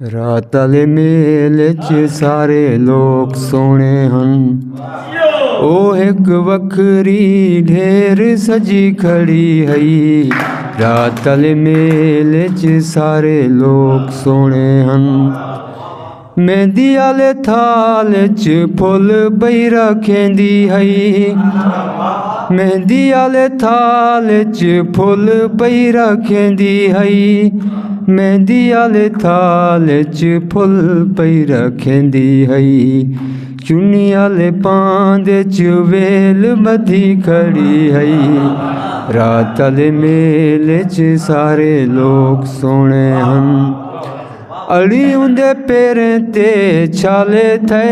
रात आले मेले च सारे लोग सोने हन ओ एक वखरी ढेर सजी खड़ी हई रात आले मेले च सारे लोग सोने हन मेहंदी आले थाल च फुल पई रखेंदी हई मेहंदी आले थाल च फुल पई रखेंदी हई मेहंदी आले थाल च फुल पई रखेंदी हई चुन्नी आले पांदे च वेल बधी खड़ी हई रात आले मेले च सारे लोग सोने हन अड़ी उंदे पैरें ते छाले थे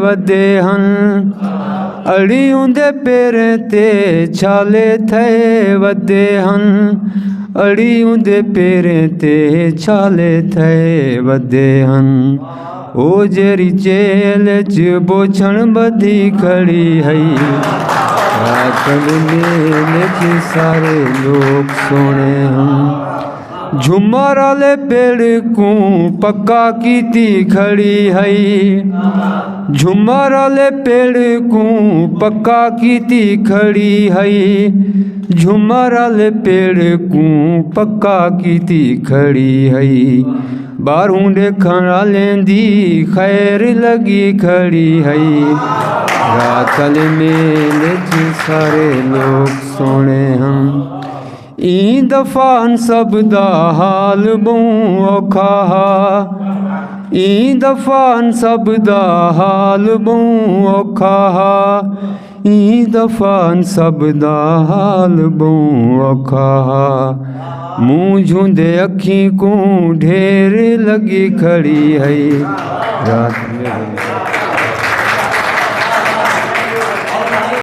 वदे हन अड़ी उंदे पैरें ते छाले थे वदे हन अड़ी उंदे पैरें ते छाले थे वदे हन ओ जेरी जेल च बोछण बधी खड़ी हई रात मेले च सारे लोग सोने हन झुमर आले पेड़ को पक्का कीती खड़ी हई झुमर आले पेड़ को पक्का कीती खड़ी हई झुमर आले पेड़ को पक्का कीती खड़ी हई बारूं देखण आलें दी खैर लगी खड़ी हई रात आले मेले च सारे लोग सोने हन ई दफान सब दा हाल बहु औखा ई दफान सब दा हाल बहु औखा ई दफान सब दा हाल बहु औखा मुँह झूंदे अखी को ढेर लगी खड़ी हई रात में